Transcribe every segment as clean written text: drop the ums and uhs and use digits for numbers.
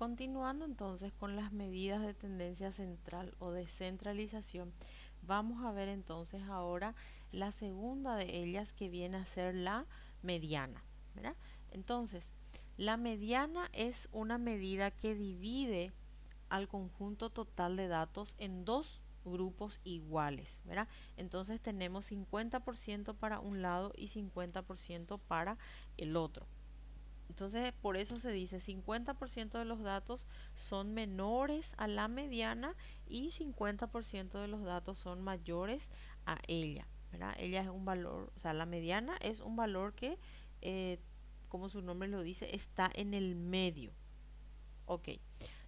Continuando entonces con las medidas de tendencia central o de centralización, vamos a ver entonces ahora la segunda de ellas que viene a ser la mediana, ¿verdad? Entonces, la mediana es una medida que divide al conjunto total de datos en dos grupos iguales, ¿verdad? Entonces tenemos 50% para un lado y 50% para el otro. Entonces, por eso se dice 50% de los datos son menores a la mediana y 50% de los datos son mayores a ella, ¿verdad? Ella es un valor, o sea, la mediana es un valor que, eh, como su nombre lo dice, está en el medio. Ok,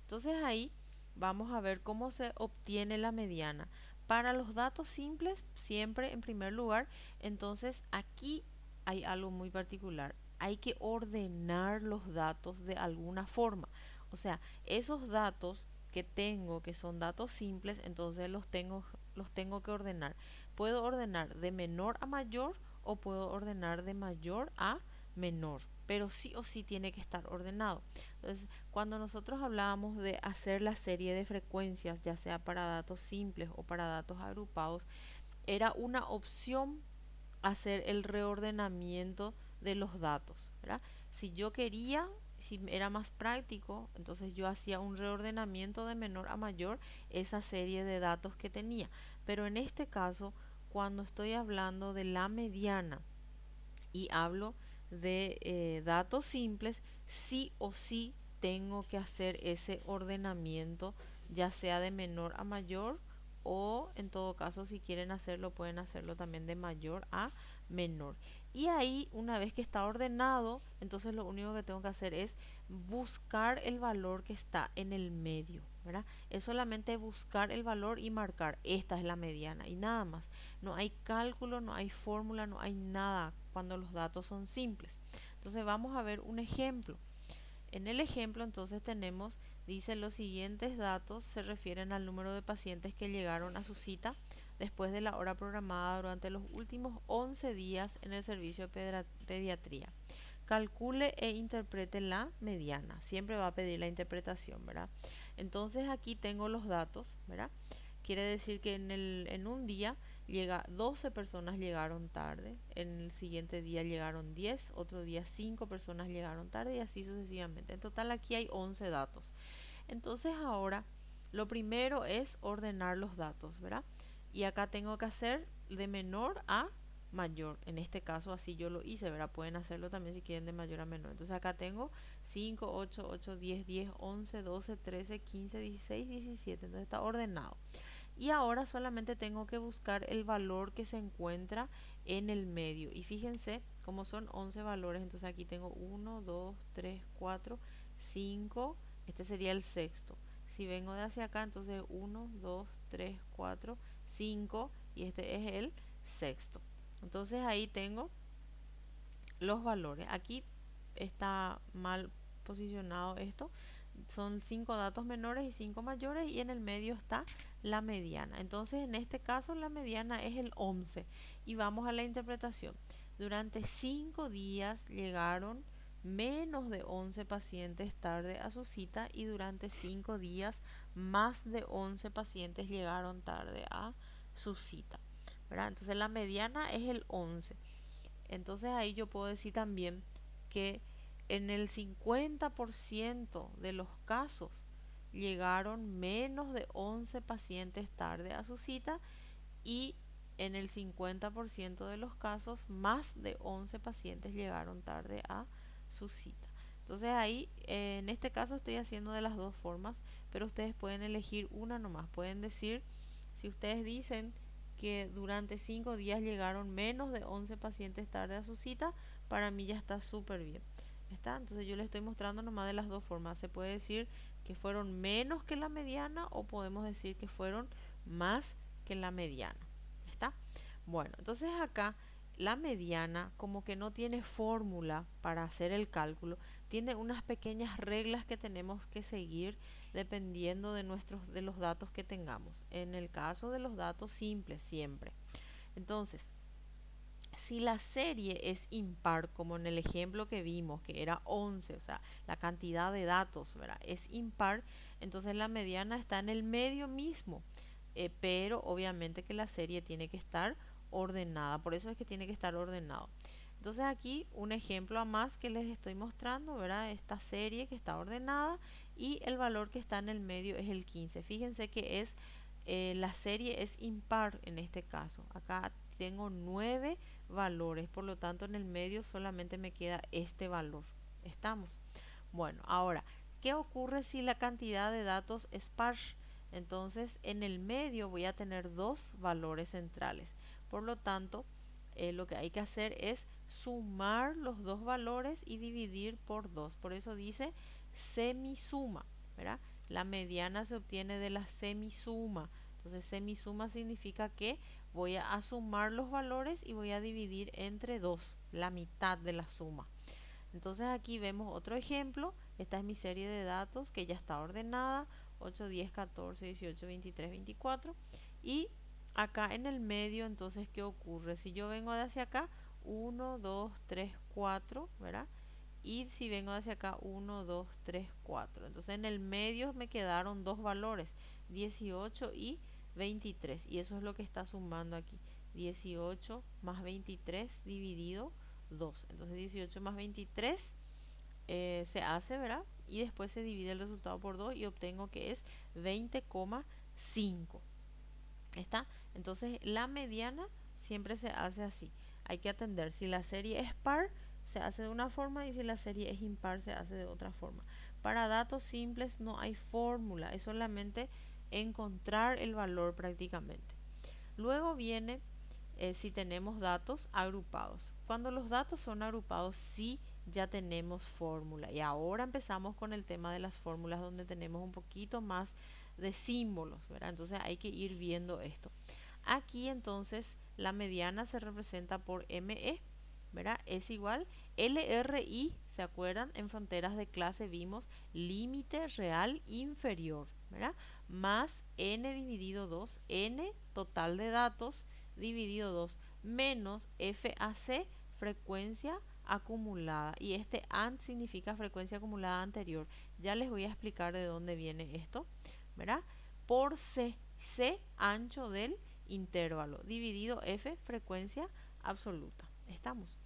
entonces ahí vamos a ver cómo se obtiene la mediana. Para los datos simples, siempre en primer lugar, entonces aquí hay algo muy particular. Hay que ordenar los datos de alguna forma. O sea, esos datos que tengo, que son datos simples, entonces los tengo que ordenar. Puedo ordenar de menor a mayor o puedo ordenar de mayor a menor, pero sí o sí tiene que estar ordenado. Entonces, cuando nosotros hablábamos de hacer la serie de frecuencias, ya sea para datos simples o para datos agrupados, era una opción hacer el reordenamiento de los datos, ¿verdad? Si yo quería, si era más práctico, entonces yo hacía un reordenamiento de menor a mayor esa serie de datos que tenía. Pero en este caso, cuando estoy hablando de la mediana y hablo de datos simples, sí o sí tengo que hacer ese ordenamiento, ya sea de menor a mayor o en todo caso si quieren hacerlo pueden hacerlo también de mayor a menor. Y ahí una vez que está ordenado, entonces lo único que tengo que hacer es buscar el valor que está en el medio, ¿verdad? Es solamente buscar el valor y marcar, esta es la mediana y nada más. No hay cálculo, no hay fórmula, no hay nada cuando los datos son simples. Entonces vamos a ver un ejemplo. En el ejemplo entonces tenemos, dice los siguientes datos se refieren al número de pacientes que llegaron a su cita después de la hora programada durante los últimos 11 días en el servicio de pediatría. Calcule e interprete la mediana. Siempre va a pedir la interpretación, ¿verdad? Entonces aquí tengo los datos, ¿verdad? Quiere decir que en un día 12 personas llegaron tarde, en el siguiente día llegaron 10, otro día 5 personas llegaron tarde y así sucesivamente. En total aquí hay 11 datos. Entonces ahora lo primero es ordenar los datos, ¿verdad? Y acá tengo que hacer de menor a mayor. En este caso así yo lo hice, ¿verdad? Pueden hacerlo también si quieren de mayor a menor. Entonces acá tengo 5, 8, 8, 10, 10, 11, 12, 13, 15, 16, 17. Entonces está ordenado. Y ahora solamente tengo que buscar el valor que se encuentra en el medio. Y fíjense, como son 11 valores, entonces aquí tengo 1, 2, 3, 4, 5. Este sería el sexto. Si vengo de hacia acá, entonces 1, 2, 3, 4, 5 y este es el sexto. Entonces ahí tengo los valores. Aquí está mal posicionado esto. Son 5 datos menores y 5 mayores y en el medio está la mediana. Entonces en este caso la mediana es el 11 y vamos a la interpretación. Durante 5 días llegaron menos de 11 pacientes tarde a su cita y durante 5 días más de 11 pacientes llegaron tarde a su cita, ¿verdad? Entonces la mediana es el 11. Entonces ahí yo puedo decir también que en el 50% de los casos llegaron menos de 11 pacientes tarde a su cita y en el 50% de los casos más de 11 pacientes llegaron tarde a su cita. Entonces ahí en este caso estoy haciendo de las dos formas, pero ustedes pueden elegir una nomás. Pueden decir, si ustedes dicen que durante 5 días llegaron menos de 11 pacientes tarde a su cita, para mí ya está súper bien. ¿Está? Entonces yo les estoy mostrando nomás de las dos formas. Se puede decir que fueron menos que la mediana o podemos decir que fueron más que la mediana. ¿Está? Bueno, entonces acá la mediana como que no tiene fórmula para hacer el cálculo, tiene unas pequeñas reglas que tenemos que seguir dependiendo de los datos que tengamos. En el caso de los datos simples siempre. Entonces, Si la serie es impar, como en el ejemplo que vimos, que era 11, o sea, la cantidad de datos, ¿verdad? Es impar, entonces la mediana está en el medio mismo, pero obviamente que la serie tiene que estar ordenada, por eso es que tiene que estar ordenado. Entonces aquí un ejemplo a más que les estoy mostrando, ¿verdad? Esta serie que está ordenada y el valor que está en el medio es el 15. Fíjense que es la serie es impar en este caso. Acá tengo 9 valores, por lo tanto en el medio solamente me queda este valor. ¿Estamos? Bueno, ahora, ¿qué ocurre si la cantidad de datos es par? Entonces en el medio voy a tener dos valores centrales. Por lo tanto, lo que hay que hacer es sumar los dos valores y dividir por 2. Por eso dice semisuma, ¿verdad? La mediana se obtiene de la semisuma. Entonces semisuma significa que voy a sumar los valores y voy a dividir entre 2, la mitad de la suma. Entonces aquí vemos otro ejemplo. Esta es mi serie de datos que ya está ordenada. 8, 10, 14, 18, 23, 24. Y acá en el medio, entonces, ¿qué ocurre? Si yo vengo de hacia acá, 1, 2, 3, 4, ¿verdad? Y si vengo hacia acá, 1, 2, 3, 4. Entonces en el medio me quedaron dos valores, 18 y 23. Y eso es lo que está sumando aquí. 18 más 23 dividido 2. Entonces 18 más 23 se hace, ¿verdad? Y después se divide el resultado por 2 y obtengo que es 20,5. ¿Está? Entonces la mediana siempre se hace así. Hay que atender. Si la serie es par, se hace de una forma y si la serie es impar, se hace de otra forma. Para datos simples no hay fórmula, es solamente encontrar el valor prácticamente. Luego viene si tenemos datos agrupados. Cuando los datos son agrupados, sí ya tenemos fórmula. Y ahora empezamos con el tema de las fórmulas donde tenemos un poquito más de símbolos, ¿verdad? Entonces hay que ir viendo esto. Aquí entonces la mediana se representa por ME, ¿verdad? Es igual LRI, ¿se acuerdan? En fronteras de clase vimos límite real inferior, ¿verdad? Más N dividido 2, N total de datos dividido 2 menos FAC, frecuencia acumulada. Y este ANT significa frecuencia acumulada anterior. Ya les voy a explicar de dónde viene esto, ¿verdad? Por C, C ancho del intervalo, dividido F, frecuencia absoluta. ¿Estamos?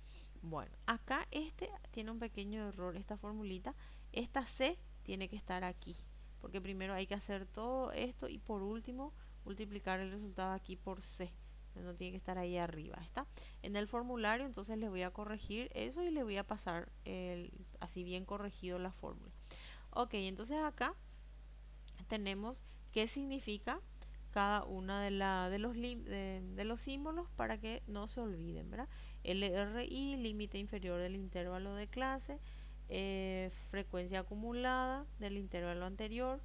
Bueno, acá este tiene un pequeño error, esta formulita. Esta C tiene que estar aquí, porque primero hay que hacer todo esto y por último multiplicar el resultado aquí por C. No tiene que estar ahí arriba, ¿está? En el formulario entonces les voy a corregir eso y les voy a pasar así bien corregido la fórmula. Ok, entonces acá tenemos qué significa cada una de los símbolos para que no se olviden, ¿verdad? LRI, límite inferior del intervalo de clase, frecuencia acumulada del intervalo anterior,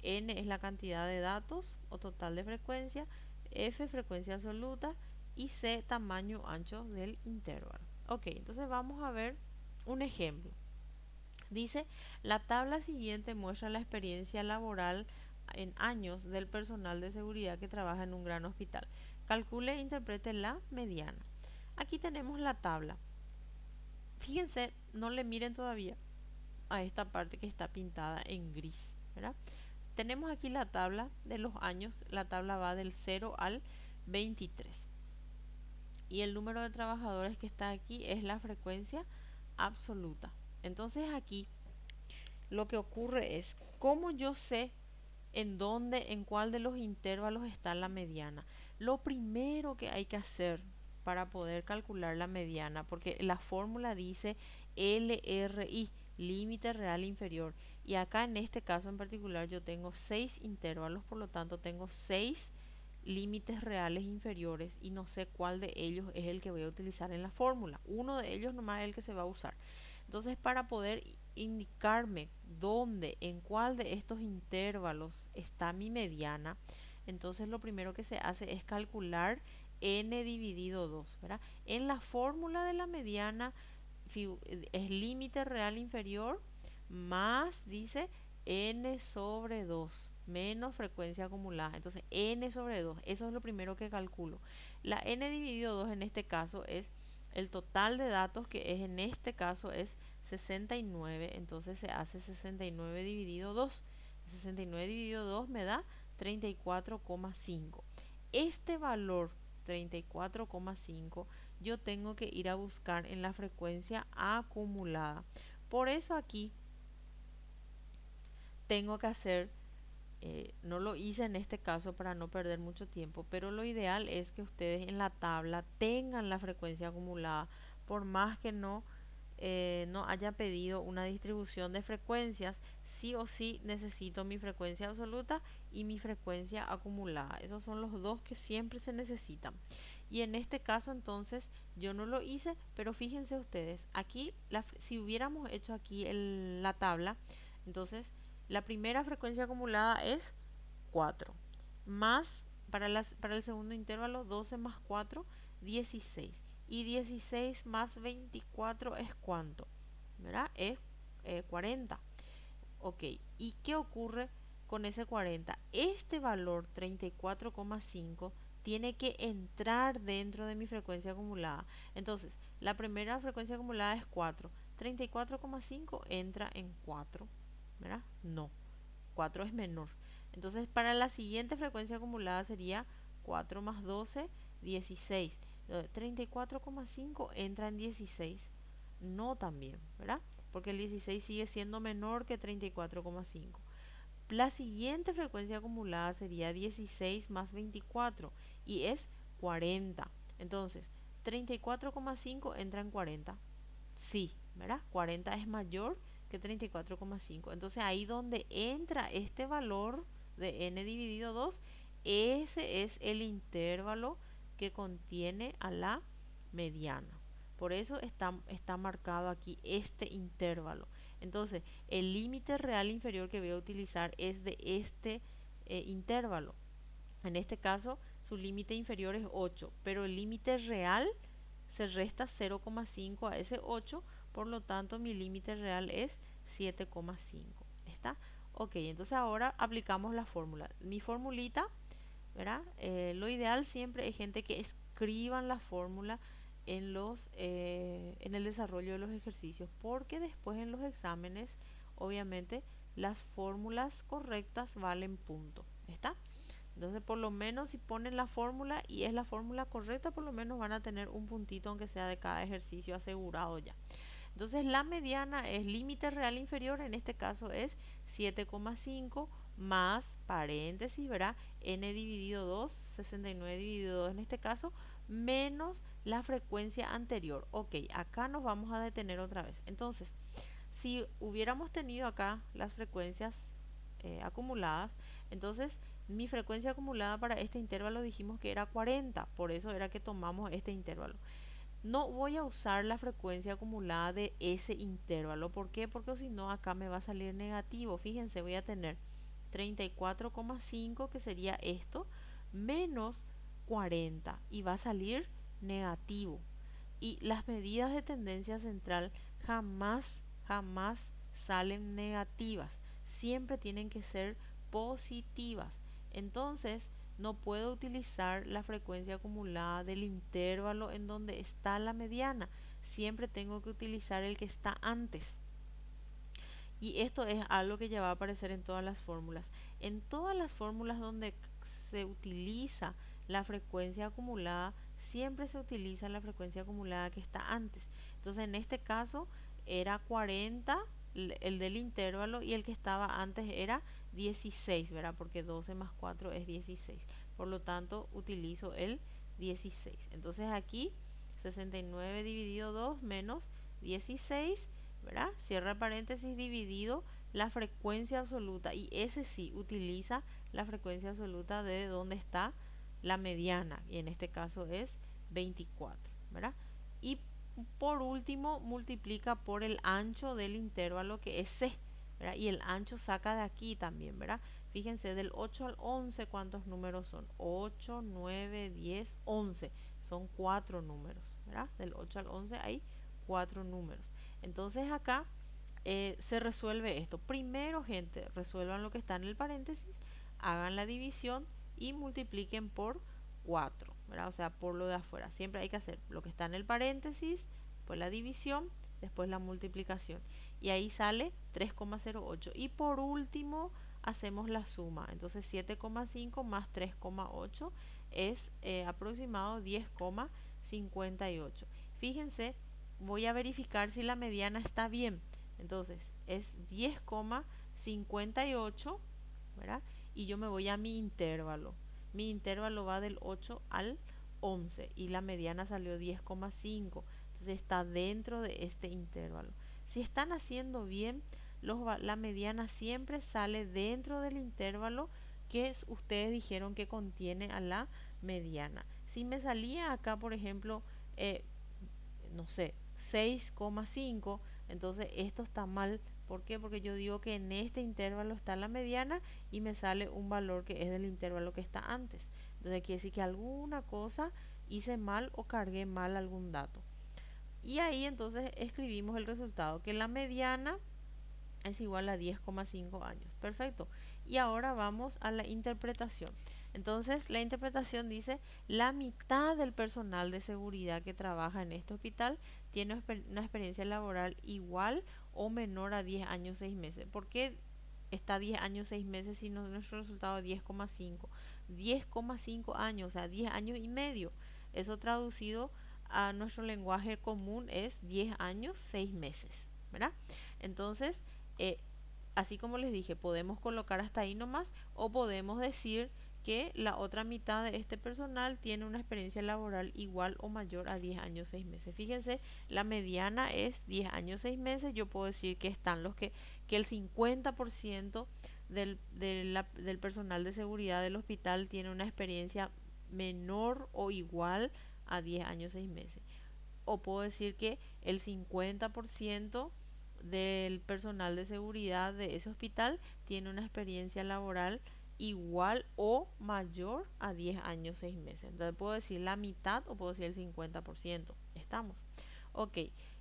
N es la cantidad de datos o total de frecuencia, F frecuencia absoluta y C tamaño ancho del intervalo. Ok, entonces vamos a ver un ejemplo. Dice, la tabla siguiente muestra la experiencia laboral en años del personal de seguridad que trabaja en un gran hospital. Calcule e interprete la mediana. Aquí tenemos la tabla. Fíjense, no le miren todavía a esta parte que está pintada en gris, ¿verdad? Tenemos aquí la tabla de los años. La tabla va del 0 al 23. Y el número de trabajadores que está aquí es la frecuencia absoluta. Entonces aquí lo que ocurre es, ¿cómo yo sé en dónde, en cuál de los intervalos está la mediana? Lo primero que hay que hacer para poder calcular la mediana, porque la fórmula dice LRI, límite real inferior, y acá en este caso en particular yo tengo 6 intervalos, por lo tanto tengo 6 límites reales inferiores y no sé cuál de ellos es el que voy a utilizar en la fórmula. Uno de ellos nomás es el que se va a usar. Entonces, para poder indicarme dónde, en cuál de estos intervalos está mi mediana, entonces lo primero que se hace es calcular n dividido 2, ¿verdad? En la fórmula de la mediana es límite real inferior más, dice, n sobre 2 menos frecuencia acumulada. Entonces, n sobre 2, eso es lo primero que calculo. La n dividido 2 en este caso es El total de datos que es en este caso es 69, entonces se hace 69 dividido 2. 69 dividido 2 me da 34,5. Este valor 34,5 yo tengo que ir a buscar en la frecuencia acumulada. Por eso aquí tengo que hacer, no lo hice en este caso para no perder mucho tiempo, pero lo ideal es que ustedes en la tabla tengan la frecuencia acumulada, por más que no haya pedido una distribución de frecuencias, sí o sí necesito mi frecuencia absoluta y mi frecuencia acumulada. Esos son los dos que siempre se necesitan. Y en este caso entonces yo no lo hice, pero fíjense ustedes, aquí si hubiéramos hecho aquí la tabla, entonces la primera frecuencia acumulada es 4, más para el segundo intervalo 12 más 4, 16. Y 16 más 24 es ¿cuánto? ¿Verdad? Es 40. Ok, ¿y qué ocurre con ese 40? Este valor 34,5 tiene que entrar dentro de mi frecuencia acumulada. Entonces, la primera frecuencia acumulada es 4. 34,5 entra en 4, ¿verdad? No, 4 es menor. Entonces, para la siguiente frecuencia acumulada sería 4 más 12, 16. 34,5 entra en 16. No también, ¿verdad? Porque el 16 sigue siendo menor que 34,5. La siguiente frecuencia acumulada sería 16 más 24 y es 40. Entonces, 34,5 entra en 40. Sí, ¿verdad? 40 es mayor que 34,5. Entonces ahí donde entra este valor de n dividido 2, ese es el intervalo que contiene a la mediana. Por eso está marcado aquí este intervalo. Entonces, el límite real inferior que voy a utilizar es de este intervalo. En este caso, su límite inferior es 8, pero el límite real se resta 0,5 a ese 8, por lo tanto mi límite real es 7,5. ¿Está? Ok, entonces ahora aplicamos la fórmula. Mi formulita, ¿verdad? Lo ideal siempre es gente que escriban la fórmula en el desarrollo de los ejercicios, porque después en los exámenes, obviamente, las fórmulas correctas valen punto. ¿Está? Entonces, por lo menos si ponen la fórmula y es la fórmula correcta, por lo menos van a tener un puntito, aunque sea de cada ejercicio asegurado ya. Entonces, la mediana es límite real inferior, en este caso es 7,5 más paréntesis, ¿verdad? N dividido 2, 69 dividido 2 en este caso, menos la frecuencia anterior. Ok, acá nos vamos a detener otra vez. Entonces, si hubiéramos tenido acá las frecuencias acumuladas, entonces mi frecuencia acumulada para este intervalo dijimos que era 40, por eso era que tomamos este intervalo. No voy a usar la frecuencia acumulada de ese intervalo. ¿Por qué? Porque si no acá me va a salir negativo. Fíjense, voy a tener 34,5 que sería esto, menos 40 y va a salir negativo. Y las medidas de tendencia central jamás salen negativas. Siempre tienen que ser positivas. Entonces, no puedo utilizar la frecuencia acumulada del intervalo en donde está la mediana. Siempre tengo que utilizar el que está antes. Y esto es algo que ya va a aparecer en todas las fórmulas. En todas las fórmulas donde se utiliza la frecuencia acumulada, siempre se utiliza la frecuencia acumulada que está antes. Entonces, en este caso era 40 el del intervalo y el que estaba antes era 16, ¿verdad? Porque 12 más 4 es 16. Por lo tanto, utilizo el 16. Entonces aquí 69 dividido 2 menos 16, ¿verdad? Cierra paréntesis dividido la frecuencia absoluta y ese sí utiliza la frecuencia absoluta de donde está la mediana y en este caso es 24, ¿verdad? Y por último multiplica por el ancho del intervalo que es C, ¿verdad? Y el ancho saca de aquí también, ¿verdad? Fíjense, del 8 al 11, ¿cuántos números son? 8, 9, 10, 11. Son 4 números, ¿verdad? Del 8 al 11 hay 4 números. Entonces acá se resuelve esto. Primero, gente, resuelvan lo que está en el paréntesis, hagan la división y multipliquen por 4, ¿verdad? O sea, por lo de afuera. Siempre hay que hacer lo que está en el paréntesis, pues la división, después la multiplicación. Y ahí sale 3,08. Y por último, hacemos la suma. Entonces 7,5 más 3,8 es aproximado 10,58. Fíjense, voy a verificar si la mediana está bien. Entonces es 10,58, ¿verdad? Y yo me voy a mi intervalo. Mi intervalo va del 8 al 11 y la mediana salió 10,5. Entonces está dentro de este intervalo. Si están haciendo bien, la mediana siempre sale dentro del intervalo que ustedes dijeron que contiene a la mediana. Si me salía acá, por ejemplo, eh, no sé, 6,5, entonces esto está mal. ¿Por qué? Porque yo digo que en este intervalo está la mediana y me sale un valor que es del intervalo que está antes. Entonces quiere decir que alguna cosa hice mal o cargué mal algún dato. Y ahí entonces escribimos el resultado, que la mediana es igual a 10,5 años. Perfecto. Y ahora vamos a la interpretación. Entonces, la interpretación dice, la mitad del personal de seguridad que trabaja en este hospital tiene una experiencia laboral igual o menor a 10 años 6 meses. ¿Por qué está 10 años 6 meses si nuestro resultado es 10,5? 10,5 años, o sea, 10 años y medio. Eso traducido a nuestro lenguaje común es 10 años 6 meses, ¿verdad? Entonces, eh, así como les dije, podemos colocar hasta ahí nomás o podemos decir que la otra mitad de este personal tiene una experiencia laboral igual o mayor a 10 años 6 meses. Fíjense, la mediana es 10 años 6 meses. Yo puedo decir que están que el 50% del personal de seguridad del hospital tiene una experiencia menor o igual a 10 años 6 meses. O puedo decir que el 50% del personal de seguridad de ese hospital tiene una experiencia laboral igual o mayor a 10 años 6 meses. Entonces puedo decir la mitad o puedo decir el 50%. ¿Estamos? Ok.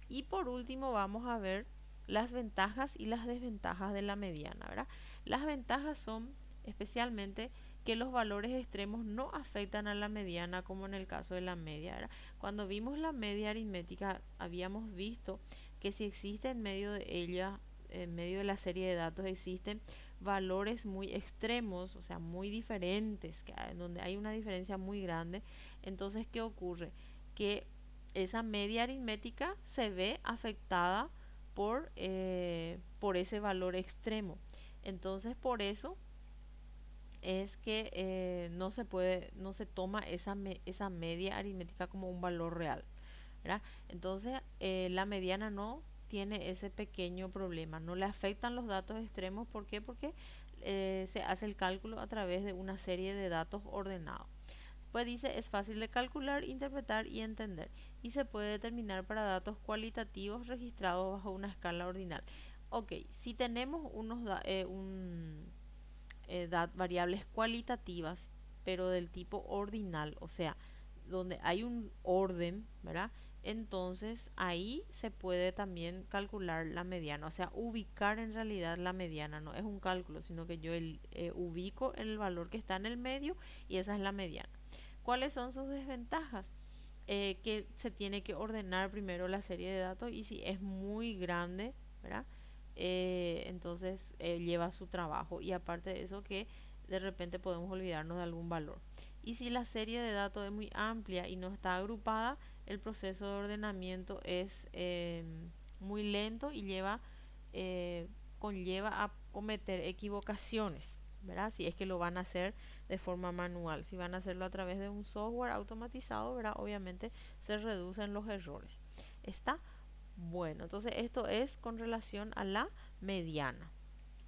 Y por último vamos a ver las ventajas y las desventajas de la mediana, ¿verdad? Las ventajas son especialmente que los valores extremos no afectan a la mediana como en el caso de la media, ¿verdad? Cuando vimos la media aritmética habíamos visto que si existe en medio de ella, en medio de la serie de datos, existen valores muy extremos, o sea, muy diferentes, donde hay una diferencia muy grande. Entonces, ¿qué ocurre? Que esa media aritmética se ve afectada por ese valor extremo. Entonces, por eso es que no se toma esa media aritmética como un valor real, ¿verdad? Entonces, la mediana no tiene ese pequeño problema, no le afectan los datos extremos. ¿Por qué? Porque se hace el cálculo a través de una serie de datos ordenados. Pues dice, es fácil de calcular, interpretar y entender, y se puede determinar para datos cualitativos registrados bajo una escala ordinal. Ok, si tenemos variables cualitativas, pero del tipo ordinal, o sea, donde hay un orden, ¿verdad? Entonces ahí se puede también calcular la mediana, o sea, ubicar en realidad la mediana, no es un cálculo, sino que yo ubico el valor que está en el medio y esa es la mediana. ¿Cuáles son sus desventajas? Que se tiene que ordenar primero la serie de datos y si es muy grande, ¿verdad? Entonces lleva su trabajo y aparte de eso que de repente podemos olvidarnos de algún valor. Y si la serie de datos es muy amplia y no está agrupada, el proceso de ordenamiento es muy lento y conlleva a cometer equivocaciones, ¿verdad? Si es que lo van a hacer de forma manual. Si van a hacerlo a través de un software automatizado, ¿verdad? Obviamente se reducen los errores. ¿Está? Bueno, entonces esto es con relación a la mediana.